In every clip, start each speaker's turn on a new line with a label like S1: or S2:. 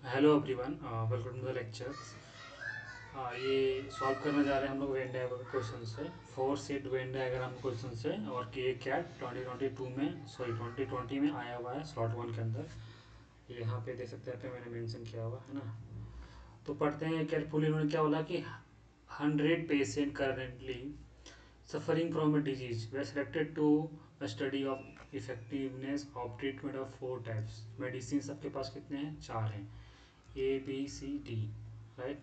S1: Hello everyone, welcome to the lectures. ये solve करने जा रहे हैं हम लोग वेन डायग्राम क्वेश्चन से। 4 सेट वेन डायग्राम क्वेश्चन से और के कैट 2022 में 2020 में आया हुआ है स्लॉट 1 के अंदर। यहाँ पे देख सकते हैं, पे मैंने मेंशन किया हुआ है ना। तो पढ़ते हैं केयरफुली। इन्होंने क्या बोला कि 100 patient currently suffering from a disease were selected to a study of effectiveness of treatment of 4 types medicine. सबके पास कितने हैं? 4 हैं, ABCD, राइट।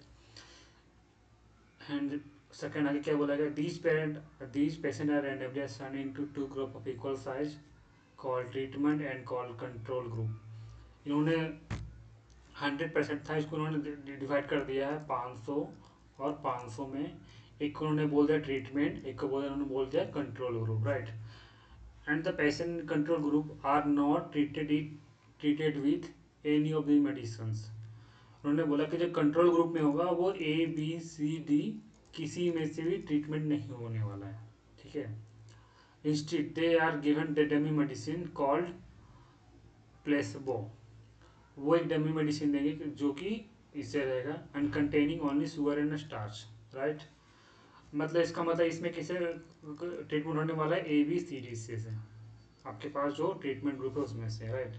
S1: एंड सेकेंड आगे क्या बोला गया? These patient are randomly assigned into 2 group of equal size called treatment and called control group. इन्होंने 100% था, इसको उन्होंने डिवाइड कर दिया है 500 और 500 में। एक को उन्होंने बोल दिया ट्रीटमेंट, एक को उन्होंने बोल दिया control group, right. And the patient in control group are not treated with any of the medicine. उन्होंने बोला कि जो कंट्रोल ग्रुप में होगा वो ABCD किसी में से भी ट्रीटमेंट नहीं होने वाला है, ठीक है। Instead they are given the dummy medicine called placebo. वो एक डमी मेडिसिन देंगे जो कि इससे रहेगा and containing only sugar and starch, right. मतलब इसका मतलब इसमें किसे ट्रीटमेंट होने वाला है? ABCD से आपके पास जो ट्रीटमेंट ग्रुप है उसमें से, राइट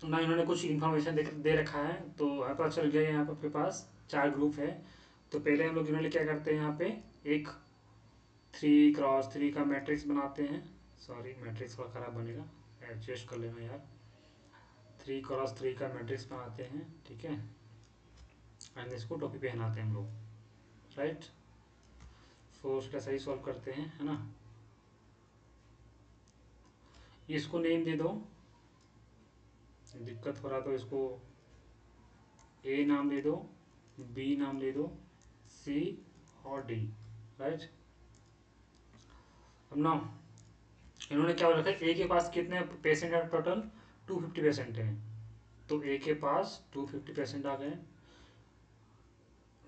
S1: ना। इन्होंने कुछ इन्फॉर्मेशन दे रखा है तो पता चल गया यहाँ पे आपके पास 4 ग्रुप है। तो पहले हम लोग इन्होंने क्या करते हैं, यहाँ पे एक 3x3 का मैट्रिक्स बनाते हैं। सॉरी, मैट्रिक्स थोड़ा खराब बनेगा, एडजस्ट कर लेना यार। 3x3 का मैट्रिक्स बनाते हैं, ठीक है। एंड इसको टॉपी पे बनाते हैं हम लोग, राइट। सो उसका सही सॉल्व करते हैं, है ना। इसको नेम दे दो, दिक्कत हो रहा तो इसको A नाम दे दो, B नाम दे दो, C और D, राइट। अब ना इन्होंने क्या रखा है? ए के पास कितने पेशेंट है? टोटल 250 पेशेंट हैं। तो ए के पास 250 पेशेंट आ गए,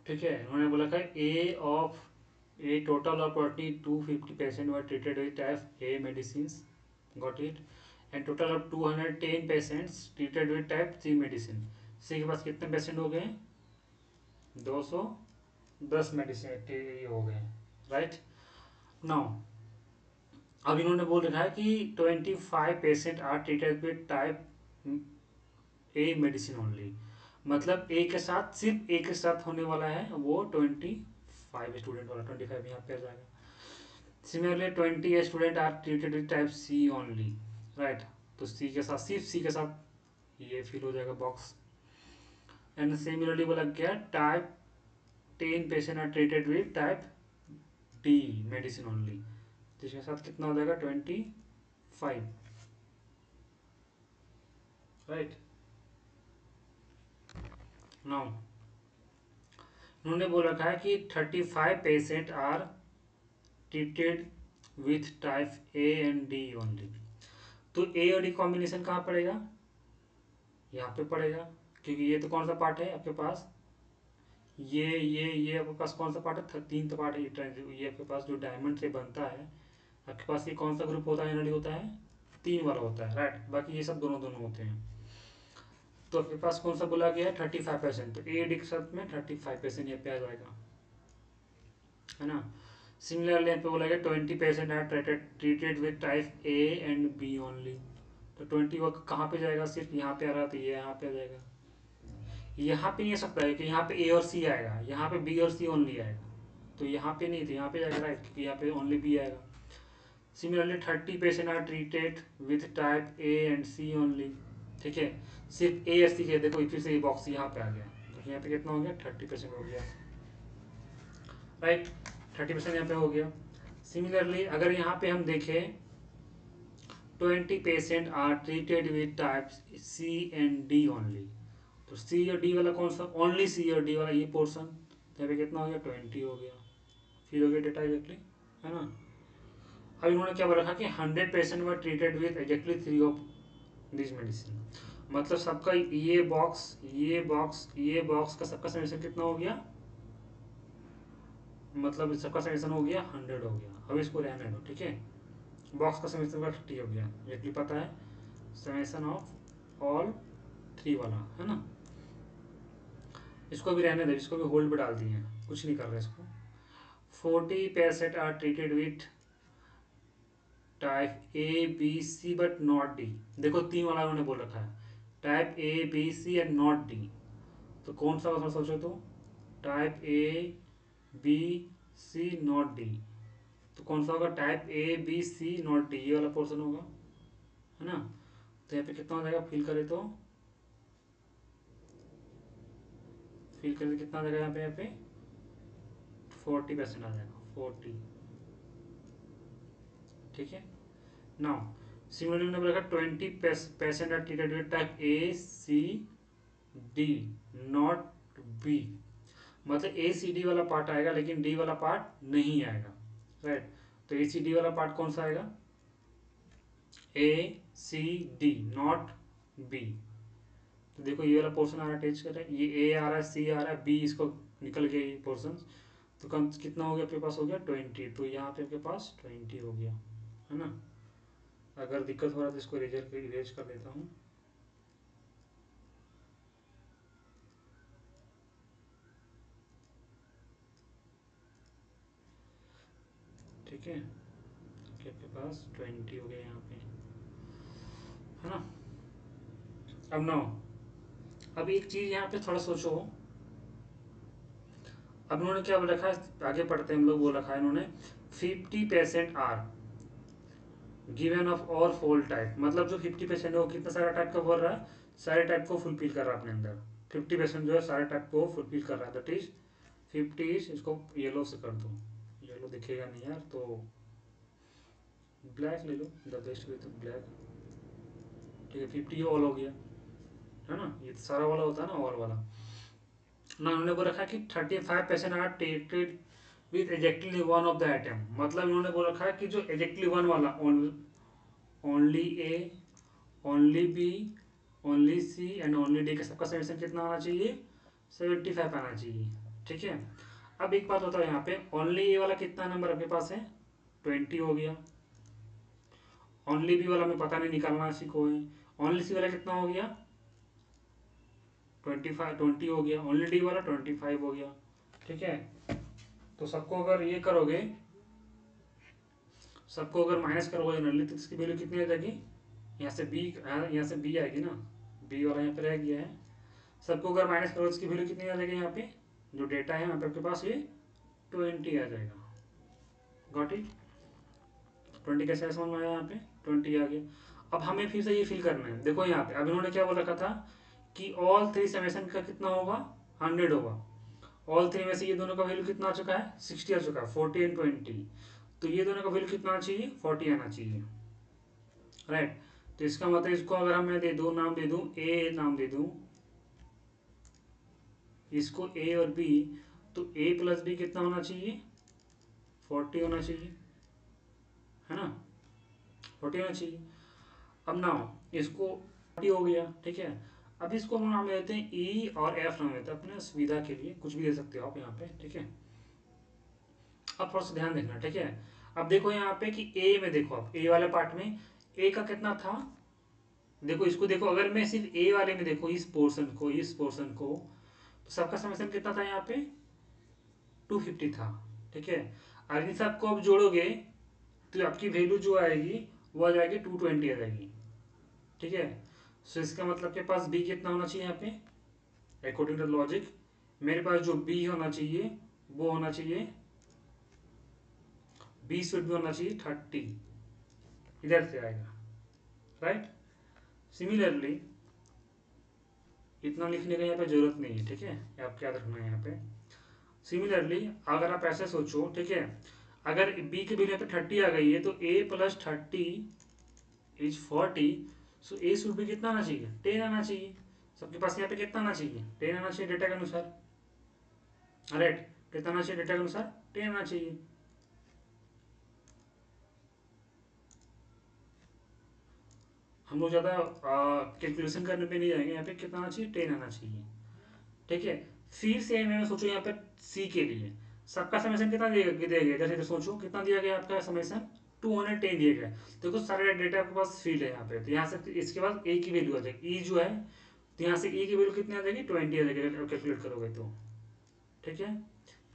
S1: ठीक है। उन्होंने बोला था a total of 250 patient were treated with type A medicine, got it. And total of 210 patients treated with type C medicine. C के पास कितने पेशेंट हो गए? 210 मेडिसिन हो गए, राइट। नाउ अब इन्होंने बोल रखा है कि 25 patient are treated with type A medicine only. मतलब ए के साथ, सिर्फ ए के साथ होने वाला है वो 25 स्टूडेंट वाला, 25 यहाँ पे आ जाएगा। Similarly 20 student are treated with type C only, right. तो सी के साथ, सिर्फ सी के साथ ये फिल हो जाएगा बॉक्स। एंड सिमिलरली बोला गया type 10 patient are treated with type D medicine only, जिसके साथ कितना हो जाएगा? 25, राइट। नाउ उन्होंने बोल रखा है कि 35 patient are treated with type A and D only. तो ए और डी कॉम्बिनेशन कहाँ पड़ेगा? यहाँ पे पड़ेगा, क्योंकि ये तो कौन सा पार्ट है आपके पास? ये आपके पास कौन सा पार्ट है? 3 पार्ट है। ये आपके पास जो डायमंड से बनता है आपके पास, ये कौन सा ग्रुप होता है? एनर्जी होता है 3 वाला होता है, राइट। बाकी ये सब दोनों दोनों होते हैं। तो आपके पास कौन सा बोला गया है? 35%। तो ए डी के साथ में 35% यहाँ पे आ जाएगा, है ना। सिमिलरली यहाँ पे बोला गया 20% are treated with type A and B only. तो 20 वो कहाँ पे जाएगा? सिर्फ यहाँ पे आ रहा, तो ये यहाँ पे आ जाएगा। यहाँ पे नहीं आ सकता है कि यहाँ पे ए और सी आएगा, यहाँ पे बी और सी ओनली आएगा। तो यहाँ पे नहीं, तो यहाँ पे जाएगा, राइट, क्योंकि यहाँ पे ओनली बी आएगा। सिमिलरली 30% are treated with type A and C only, ठीक है। सिर्फ ए और सी के, देखो फिर से ये बॉक्स यहाँ पे आ गया, तो यहाँ पे कितना हो गया? 30% हो गया, राइट। 30% यहाँ पे हो गया। सिमिलरली अगर यहाँ पे हम देखें 20% are treated with types C and D only. तो सी और डी वाला कौन सा? ओनली सी और डी वाला ये पोर्सन, तो यहाँ पे कितना हो गया? 20 हो गया। फिर हो गया डेटा एग्जैक्टली, है ना। अब इन्होंने क्या बोला था कि 100% वर treated with exactly 3 of this medicine. मतलब सबका ये बॉक्स, ये बॉक्स, ये बॉक्स का सबका समेशन कितना हो गया? मतलब सबका समेशन हो गया 100 हो गया। अब इसको रहने दो, ठीक है। बॉक्स का समेशन का 30 हो गया, ये भी पता है। समेशन ऑफ ऑल 3 वाला है ना, इसको भी रहने दे, इसको भी होल्ड पे डाल दिए, कुछ नहीं कर रहे इसको। 40 percent are treated with type A B C but not D. देखो 3 वाला उन्होंने बोल रखा है, type A B C and not D, तो कौन सा होगा सोचो तो, type A B C not D, तो कौन सा होगा, type A B C not D, ये वाला पोर्शन होगा, है ना। तो यहाँ पे कितना हो जाएगा, फिल करे कितना आ जाएगा यहाँ पे 40% आ जाएगा, 40। ठीक है, नाउ सिमिलरली हमने बोला 20% are treated with type A C D not B, मतलब ए सी डी वाला पार्ट आएगा लेकिन डी वाला पार्ट नहीं आएगा, राइट। तो ए सी डी वाला पार्ट कौन सा आएगा, ए सी डी नॉट बी। तो देखो ये वाला पोर्शन आ रहा है, अटैच कर रहा है, ये ए आ रहा है, सी आ रहा है, बी इसको निकल गया ये पोर्शन, तो कम कितना हो गया आपके पास, हो गया 20, तो यहाँ पे आपके पास 20 हो गया, है ना। अगर दिक्कत हो रहा है तो इसको इरेज कर देता हूँ। ठीक है, आपके पास 20 हो गया यहाँ पे, है ना। अब ना, अब एक चीज यहाँ पे थोड़ा सोचो, अब उन्होंने क्या बोल रखा है, आगे पढ़ते हैं हम लोग, बोल रखा है इन्होंने 50% आर गिवन ऑफ और फोल टाइप, मतलब जो 50% है वो कितना सारा टाइप का बोल रहा है, सारे टाइप को फुलफिल कर रहा है अपने अंदर, 50% जो है सारे टाइप को फुलफिल कर रहा है, दैट इज 50, इसको येलो से कर दो, येलो दिखेगा नहीं यार, तो ब्लैक ले लो, द बेस्ट विथ ब्लैक। ठीक है, 50 ऑल हो गया, है ना, ये सारा वाला होता है ना, ऑल वाला ना। उन्होंने बोल रखा है कि 35% are treated with exactly one of the item, मतलब इन्होंने बोल रखा है कि जो एजेक्टली वन वाला, only A, only B, only C and only D का सबका समेशन कितना आना चाहिए, 75 आना चाहिए। ठीक है, अब एक बात बताओ यहाँ पे, ओनली ए वाला कितना नंबर आपके पास है, 20 हो गया, ओनली बी वाला में पता नहीं, निकालना सीखो है, ओनली सी वाला कितना हो गया 20 हो गया, ओनली डी वाला 25 हो गया। ठीक है, तो सबको अगर ये करोगे, सबको अगर माइनस करोगे जनरली, तो इसकी वैल्यू कितनी आ जाएगी, यहाँ से बी आएगी ना, बी वाला यहाँ पे रह गया है, सबको अगर माइनस करोगे इसकी वैल्यू कितनी आ जाएगी, यहाँ पे जो डेटा है यहाँ पे आपके पास ये 20 आ जाएगा। गॉट इट, 20 कैसे समझ में आया, यहाँ पे 20 आ गया। अब हमें फिर से ये फिल करना है, देखो यहाँ पे अब इन्होंने क्या बोल रखा था कि ऑल थ्री समेशन का कितना होगा, 100 होगा, ऑल थ्री में से ये दोनों का वैल्यू कितना आ चुका है, 60 आ चुका है, 40 एंड 20, तो ये दोनों का वैल्यू कितना आना चाहिए, 40 आना चाहिए, राइट। तो इसका मतलब इसको अगर मैं दे दूँ, नाम दे दूँ ए, नाम दे दूँ इसको ए और बी, तो ए प्लस बी कितना होना चाहिए, 40 होना चाहिए, है ना, 40 होना चाहिए। अब नाउ इसको 40 हो गया, ठीक है। अब इसको हम नाम देते हैं ई और एफ नाम देते हैं, अपने सुविधा के लिए कुछ भी दे सकते हो आप यहाँ पे, ठीक है। अब थोड़ा सा ध्यान देखना, ठीक है। अब देखो यहाँ पे कि ए में देखो, आप ए वाले पार्ट में ए का कितना था, देखो इसको देखो, अगर मैं सिर्फ ए वाले में देखो, इस पोर्शन को तो सबका समेशन कितना था यहाँ पे 250 था, ठीक है। और इन सबको अब जोड़ोगे तो आपकी वैल्यू जो आएगी वो आ जाएगी 220 आ जाएगी, ठीक है। सो इसका मतलब के पास बी कितना होना चाहिए यहाँ पे, अकॉर्डिंग टू लॉजिक मेरे पास जो बी होना चाहिए वो होना चाहिए, बी शुड भी होना चाहिए 30, इधर से आएगा, राइट। सिमिलरली इतना लिखने का यहाँ पे जरूरत नहीं है, ठीक है, आपको याद रखना है यहाँ पे। सिमिलरली अगर आप ऐसे सोचो, ठीक है, अगर बी के वैल्यू पे 30 आ गई है तो A plus 30 is 40, so A should भी कितना आना चाहिए, 10 आना चाहिए। सबके पास यहाँ पे कितना आना चाहिए, 10 आना चाहिए डेटा के अनुसार, राइट। कितना आना चाहिए डेटा के अनुसार, 10 आना चाहिए। हम लोग ज़्यादा कैलकुलेशन करने पे नहीं जाएंगे, यहाँ पे कितना आना चाहिए, 10 आना चाहिए, ठीक है। फिर से मैं सोचो यहाँ पे सी के लिए सबका समेशन कितना दिया गया, जैसे सोचो कितना दिया गया आपका समेशन 210 दिया गया। देखो सारे डेटा आपके पास फील्ड है यहाँ पे, तो यहाँ से इसके बाद ए की वैल्यू आ जाएगी, ई जो है तो यहाँ से ई की वैल्यू कितनी आ जाएगी, 20 आ जाएगी कैलकुलेट करोगे तो, ठीक है।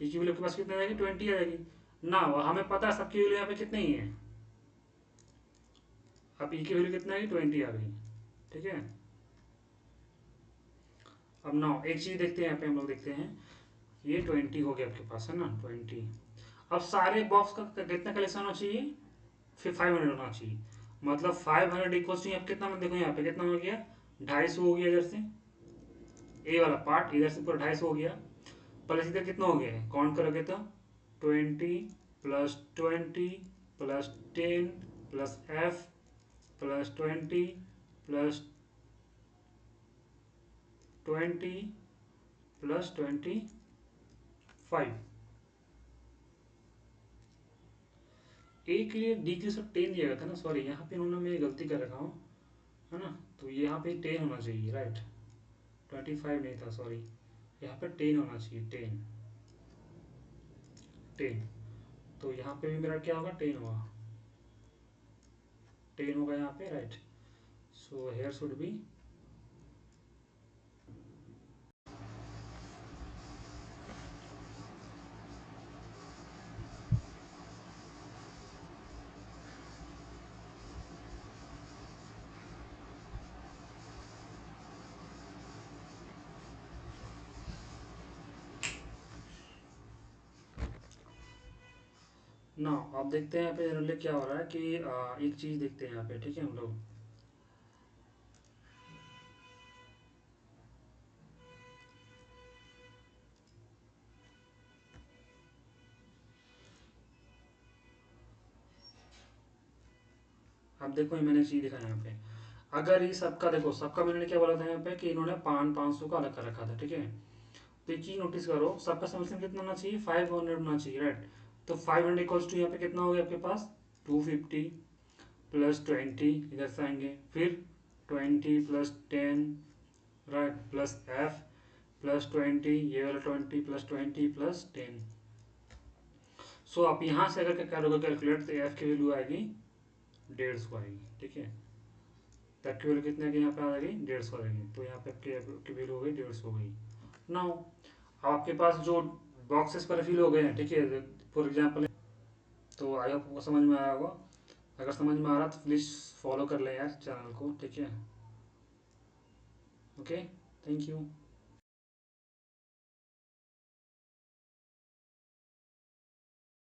S1: ई की वैल्यू के पास कितनी आ जाएगी, 20 आ जाएगी ना। हमें पता है सबकी वैल्यू यहाँ पे कितनी ही है। अब ई की वैल्यू कितना है, 20 आ गई, ठीक है। अब ना एक चीज देखते हैं, यहाँ पे हम लोग देखते हैं, ये 20 हो गया आपके पास, है ना 20। अब सारे बॉक्स का कितना कलेक्शन होना चाहिए, फिर 500 होना चाहिए। मतलब 500 इक्वल्स टू, कितना, देखो यहाँ पे कितना हो गया, 250 हो गया इधर से, ए वाला पार्ट इधर से पूरा 250 हो गया, प्लस इधर कितना हो गया है, काउंट करोगे तो 20 + 20 + 10 प्लस एफ प्लस 20 + 20 + 25। ए के लिए डी के लिए सब 10 दिया गया था ना, सॉरी यहाँ पे इन्होंने मैं गलती कर रखा हूँ, है ना। तो यहाँ पे 10 होना चाहिए, राइट, 25 नहीं था, सॉरी, यहाँ पे 10 होना चाहिए, 10। तो यहाँ पे भी मेरा क्या होगा, 10 होगा, 10 होगा यहाँ पे, right. So here should be, ना। अब देखते हैं यहाँ पे जनरली क्या हो रहा है कि एक चीज देखते हैं यहाँ पे, ठीक है। हम लोग अब देखो, ये मैंने चीज दिखा यहाँ पे, अगर ये सबका देखो, सबका मैंने क्या बोला था यहाँ पे कि इन्होंने 500 का अलग कर रखा था, ठीक है। तो एक चीज नोटिस करो, सबका समेशन कितना होना चाहिए, 500 होना चाहिए, राइट। तो 500 इक्वल्स टू, यहाँ पे कितना हो गया आपके पास, 250 + 20 इधर से आएंगे, फिर 20 + 10, राइट, प्लस एफ +20, ये वाला 20 + 20 + 10। सो आप यहाँ से अगर क्या करोगे कैलकुलेट, तो एफ की वैल्यू आएगी 150 आएगी, ठीक है। तो एफ की वैल्यू कितने की यहाँ पे आ जाएगी, 150 आएगी। तो यहाँ पे आपकी वैल्यू हो गई 150 हो गई। नाउ अब आपके पास जो बॉक्सेस पर फिल हो गए हैं, ठीक है, फॉर एग्जाम्पल। तो आई होप आपको समझ में आया होगा। अगर समझ में आ रहा तो प्लीज़ फॉलो कर लें यार चैनल को, ठीक है। Okay, thank you.